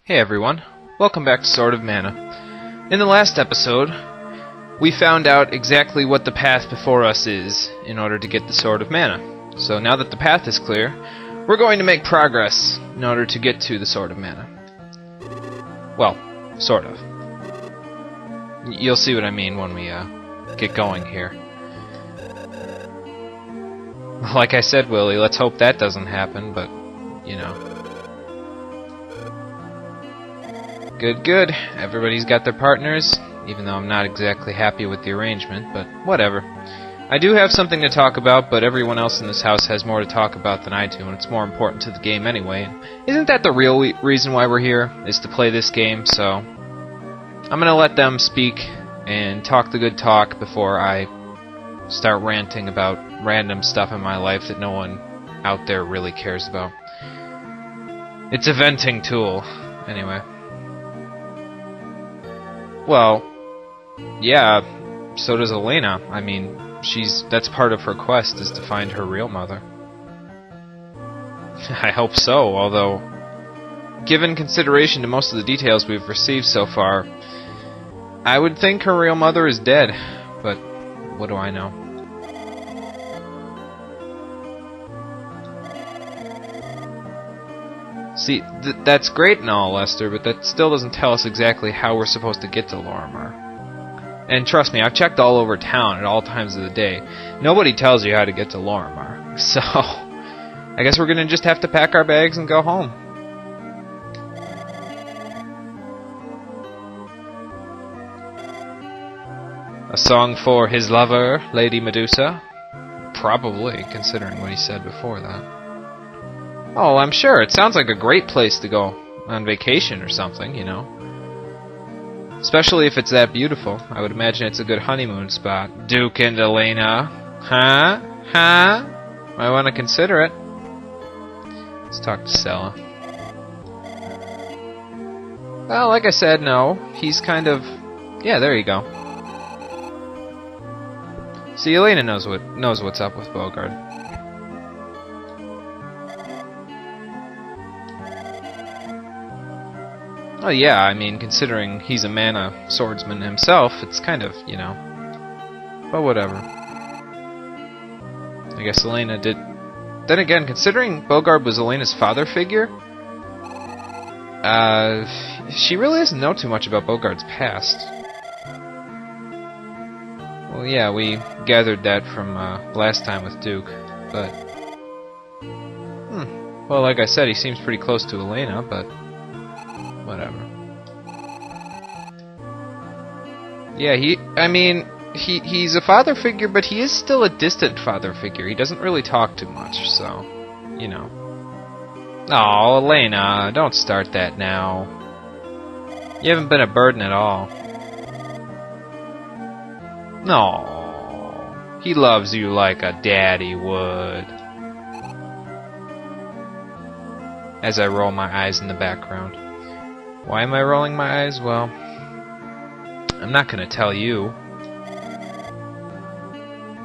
Hey everyone, welcome back to Sword of Mana. In the last episode, we found out exactly what the path before us is in order to get the Sword of Mana. So now that the path is clear, we're going to make progress in order to get to the Sword of Mana. Well, sort of. You'll see what I mean when we get going here. Like I said, Willie, let's hope that doesn't happen, but, you know. Good. Everybody's got their partners, even though I'm not exactly happy with the arrangement, but whatever. I do have something to talk about, but everyone else in this house has more to talk about than I do, and it's more important to the game anyway. And isn't that the real reason why we're here, is to play this game? So I'm gonna let them speak and talk the good talk before I start ranting about random stuff in my life that no one out there really cares about. It's a venting tool, anyway. Well, yeah, so does Elena. I mean, that's part of her quest, is to find her real mother. I hope so, although, given consideration to most of the details we've received so far, I would think her real mother is dead, but what do I know? See, that's great and all, Lester, but that still doesn't tell us exactly how we're supposed to get to Lorimar. And trust me, I've checked all over town at all times of the day. Nobody tells you how to get to Lorimar. So, I guess we're gonna just have to pack our bags and go home. A song for his lover, Lady Medusa? Probably, considering what he said before that. Oh, I'm sure. It sounds like a great place to go on vacation or something, you know. Especially if it's that beautiful. I would imagine it's a good honeymoon spot. Duke and Elena. Huh? I want to consider it. Let's talk to Sella. Well, like I said, no. He's kind of... Yeah, there you go. See, Elena knows what's up with Bogard. Oh yeah, I mean, considering he's a mana swordsman himself, it's kind of, you know... But whatever. I guess Elena did... Then again, considering Bogard was Elena's father figure... she really doesn't know too much about Bogard's past. Well, yeah, we gathered that from last time with Duke, but... Well, like I said, he seems pretty close to Elena, but... Whatever. Yeah, he's a father figure, but he is still a distant father figure. He doesn't really talk too much, so, you know. Oh, Elena, don't start that now. You haven't been a burden at all. No, he loves you like a daddy would. As I roll my eyes in the background. Why am I rolling my eyes? Well, I'm not going to tell you.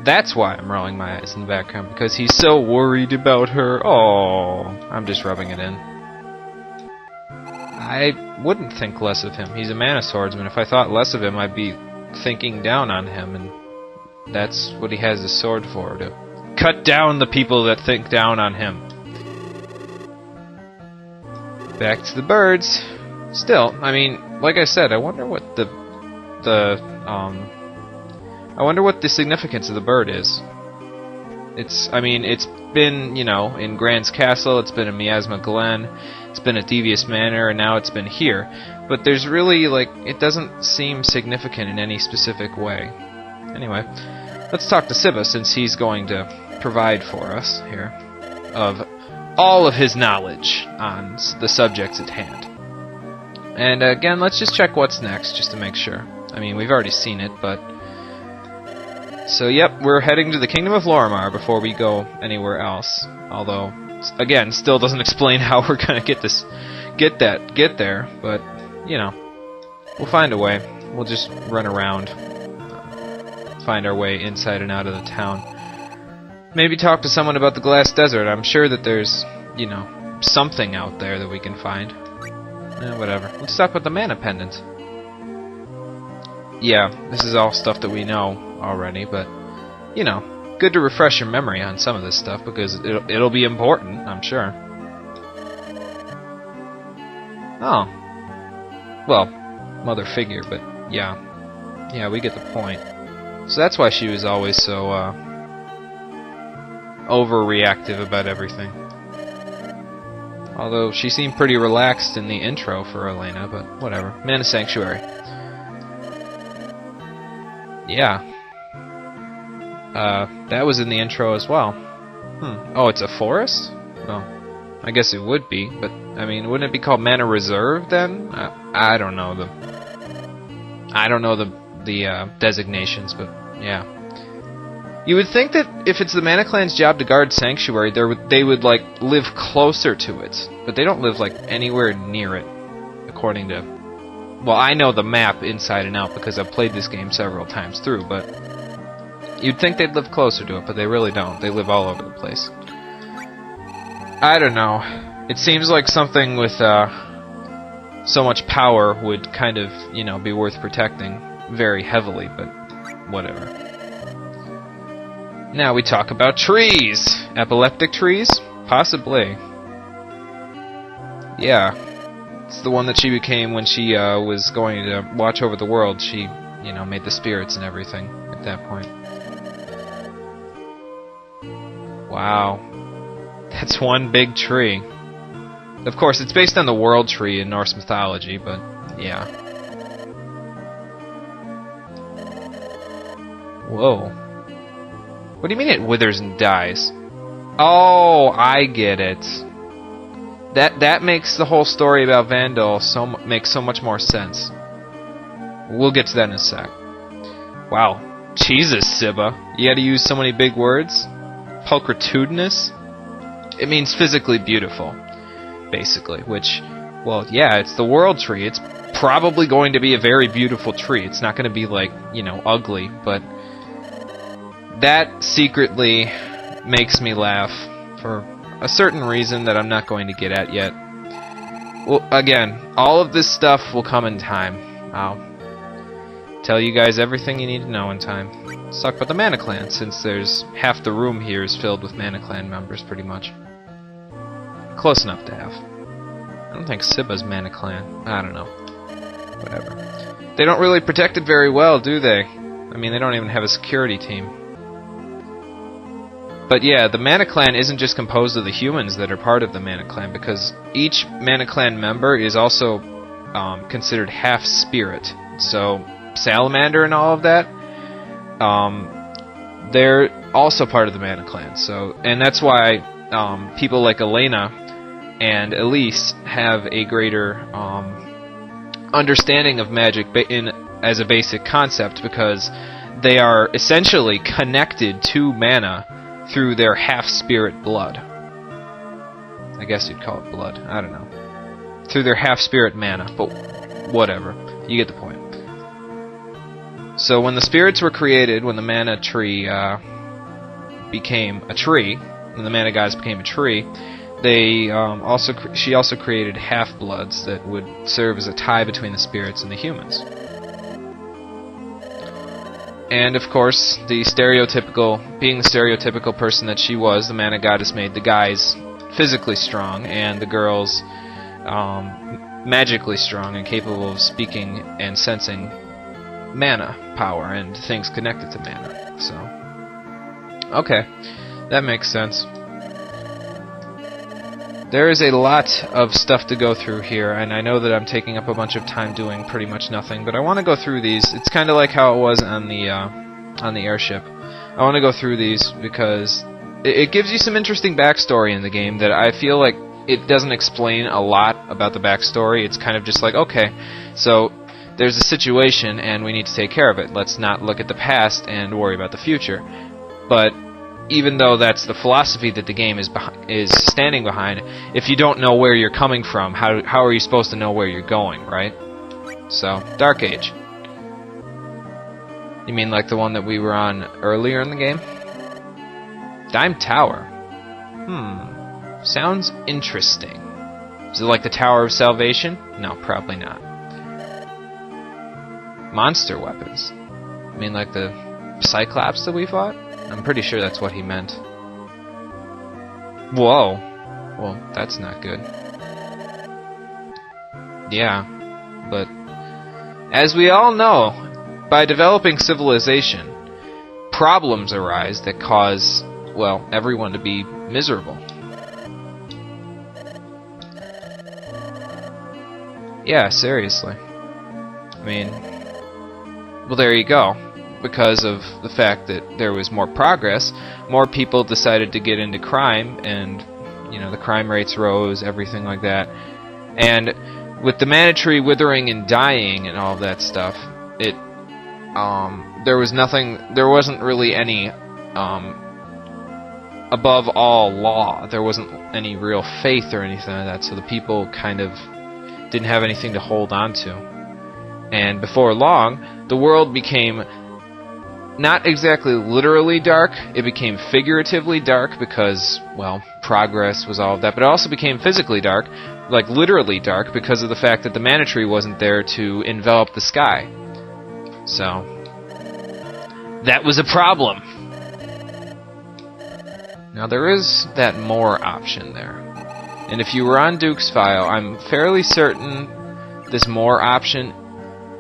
That's why I'm rolling my eyes in the background, because he's so worried about her. Oh, I'm just rubbing it in. I wouldn't think less of him. He's a mana swordsman. If I thought less of him, I'd be thinking down on him, and that's what he has his sword for, to cut down the people that think down on him. Back to the birds. Still, I mean, like I said, I wonder what I wonder what the significance of the bird is. It's been, you know, in Grant's Castle, it's been in Miasma Glen, it's been at Devious Manor, and now it's been here. But there's really, like, it doesn't seem significant in any specific way. Anyway, let's talk to Cibba, since he's going to provide for us here of all of his knowledge on the subjects at hand. And again, let's just check what's next, just to make sure. I mean, we've already seen it, but... So, yep, we're heading to the Kingdom of Lorimar before we go anywhere else. Although, again, still doesn't explain how we're gonna get there, but, you know, we'll find a way. We'll just run around, find our way inside and out of the town. Maybe talk to someone about the Glass Desert. I'm sure that there's, you know, something out there that we can find. Whatever. Let's talk about the mana pendant. Yeah, this is all stuff that we know already, but, you know, good to refresh your memory on some of this stuff, because it'll be important, I'm sure. Oh. Well, mother figure, but yeah. Yeah, we get the point. So that's why she was always so, overreactive about everything. Although she seemed pretty relaxed in the intro for Elena, but whatever. Mana Sanctuary. Yeah. That was in the intro as well. Oh, it's a forest? Well, I guess it would be, but, I mean, wouldn't it be called Mana Reserve then? I don't know the designations, but yeah. You would think that if it's the Mana Clan's job to guard Sanctuary, they would like live closer to it, but they don't live like anywhere near it, according to. Well, I know the map inside and out because I've played this game several times through, but you'd think they'd live closer to it, but they really don't. They live all over the place. I don't know. It seems like something with so much power would kind of, you know, be worth protecting very heavily, but whatever. Now we talk about trees. Epileptic trees? Possibly. Yeah. It's the one that she became when she was going to watch over the world. She, you know, made the spirits and everything at that point. Wow. That's one big tree. Of course, it's based on the world tree in Norse mythology, but yeah. Whoa. What do you mean it withers and dies? Oh, I get it. That makes the whole story about Vandal makes so much more sense. We'll get to that in a sec. Wow. Jesus, Cibba. You had to use so many big words? Pulchritudinous? It means physically beautiful, basically, which, well, yeah, it's the world tree. It's probably going to be a very beautiful tree. It's not going to be, like, you know, ugly, but that secretly makes me laugh for a certain reason that I'm not going to get at yet. Well, again, all of this stuff will come in time. I'll tell you guys everything you need to know in time. Let's talk about the Mana Clan, since there's half the room here is filled with Mana Clan members, pretty much. Close enough to have. I don't think Cibba's Mana Clan. I don't know. Whatever. They don't really protect it very well, do they? I mean, they don't even have a security team. But yeah, the Mana Clan isn't just composed of the humans that are part of the Mana Clan, because each Mana Clan member is also considered half spirit. So, Salamander and all of that, they're also part of the Mana Clan. So, and that's why people like Elena and Elise have a greater understanding of magic as a basic concept, because they are essentially connected to mana through their half-spirit blood. I guess you'd call it blood. I don't know. Through their half-spirit mana, but whatever. You get the point. So when the spirits were created, when the mana tree became a tree, when the mana gods became a tree, they she also created half-bloods that would serve as a tie between the spirits and the humans. And of course, being the stereotypical person that she was, the Mana Goddess made the guys physically strong and the girls magically strong and capable of speaking and sensing mana power and things connected to mana. So, okay, that makes sense. There is a lot of stuff to go through here, and I know that I'm taking up a bunch of time doing pretty much nothing, but I want to go through these. It's kind of like how it was on the airship. I want to go through these because it gives you some interesting backstory in the game that I feel like it doesn't explain a lot about the backstory. It's kind of just like, okay, so there's a situation and we need to take care of it. Let's not look at the past and worry about the future. But even though that's the philosophy that the game is standing behind, if you don't know where you're coming from, how are you supposed to know where you're going, right? So, Dark Age. You mean like the one that we were on earlier in the game? Dime Tower. Sounds interesting. Is it like the Tower of Salvation? No, probably not. Monster weapons. I mean, like the Cyclops that we fought? I'm pretty sure that's what he meant. Whoa. Well, that's not good. Yeah, but as we all know, by developing civilization, problems arise that cause, well, everyone to be miserable. Yeah, seriously. I mean, well, there you go. Because of the fact that there was more progress, more people decided to get into crime, and, you know, the crime rates rose, everything like that. And with the mana tree withering and dying and all of that stuff, there wasn't really any, above all law. There wasn't any real faith or anything like that, so the people kind of didn't have anything to hold on to. And before long, the world became not exactly literally dark, it became figuratively dark because, well, progress was all of that, but it also became physically dark, like literally dark, because of the fact that the mana tree wasn't there to envelop the sky. So, that was a problem. Now there is that more option there. And if you were on Duke's file, I'm fairly certain this more option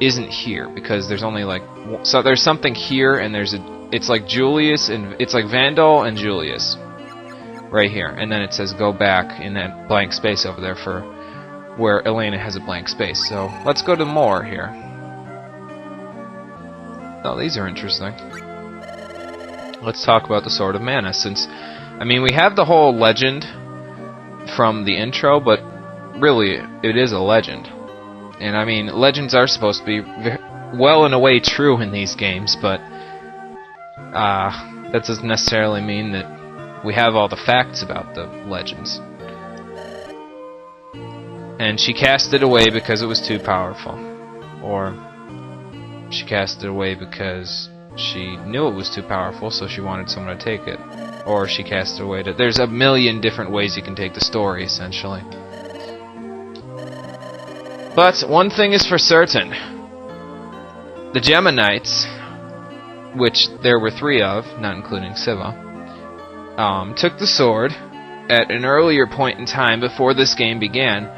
isn't here, because there's only like, so there's something here, and it's like Julius, and it's like Vandal and Julius right here, and then it says go back in that blank space over there for where Elena has a blank space. So let's go to more here. Oh, these are interesting. Let's talk about the Sword of Mana, since, I mean, we have the whole legend from the intro, but really it is a legend. And I mean, legends are supposed to be well in a way true in these games, but that doesn't necessarily mean that we have all the facts about the legends. And she cast it away because it was too powerful. Or she cast it away because she knew it was too powerful, so she wanted someone to take it. Or she cast it away to... There's a million different ways you can take the story, essentially. But one thing is for certain. The Geminites, which there were 3 of, not including Cibba, took the sword at an earlier point in time before this game began,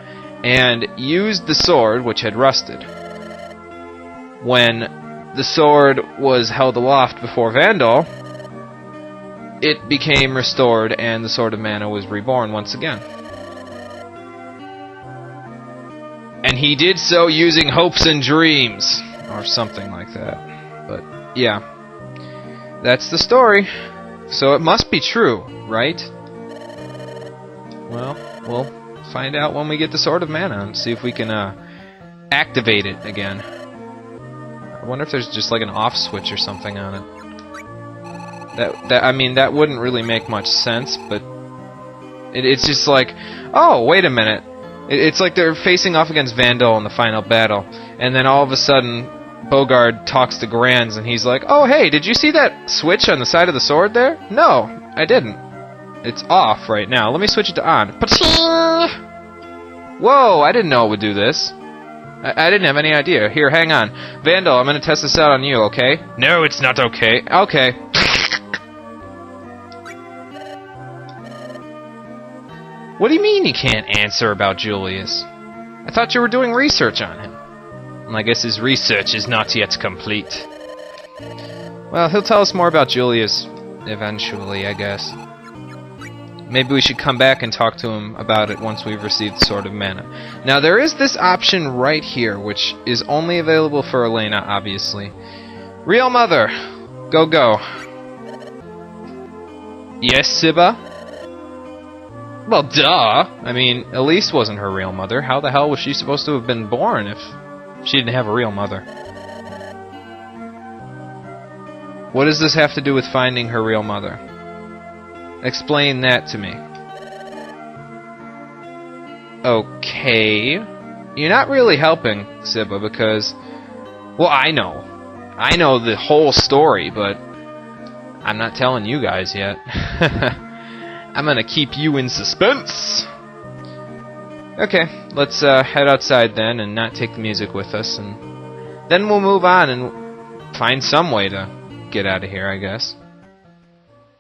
and used the sword, which had rusted. When the sword was held aloft before Vandal, it became restored, and the Sword of Mana was reborn once again. And he did so using hopes and dreams, or something like that. But, yeah. That's the story. So it must be true, right? Well, we'll find out when we get the Sword of Mana and see if we can activate it again. I wonder if there's just like an off switch or something on it. I mean, that wouldn't really make much sense, but it's just like, oh, wait a minute. It's like they're facing off against Vandal in the final battle, and then all of a sudden, Bogard talks to Granz, and he's like, oh, hey, did you see that switch on the side of the sword there? No, I didn't. It's off right now. Let me switch it to on. Whoa, I didn't know it would do this. I didn't have any idea. Here, hang on. Vandal, I'm going to test this out on you, okay? No, it's not okay. Okay. What do you mean you can't answer about Julius? I thought you were doing research on him. Well, I guess his research is not yet complete. Well, he'll tell us more about Julius eventually, I guess. Maybe we should come back and talk to him about it once we've received the Sword of Mana. Now, there is this option right here, which is only available for Elena, obviously. Real Mother! Go, go. Yes, Cibba? Well, duh! I mean, Elise wasn't her real mother. How the hell was she supposed to have been born if she didn't have a real mother? What does this have to do with finding her real mother? Explain that to me. Okay. You're not really helping, Cibba, because... Well, I know. I know the whole story, but I'm not telling you guys yet. I'm gonna keep you in suspense. Okay, let's head outside then and not take the music with us, and then we'll move on and find some way to get out of here, I guess.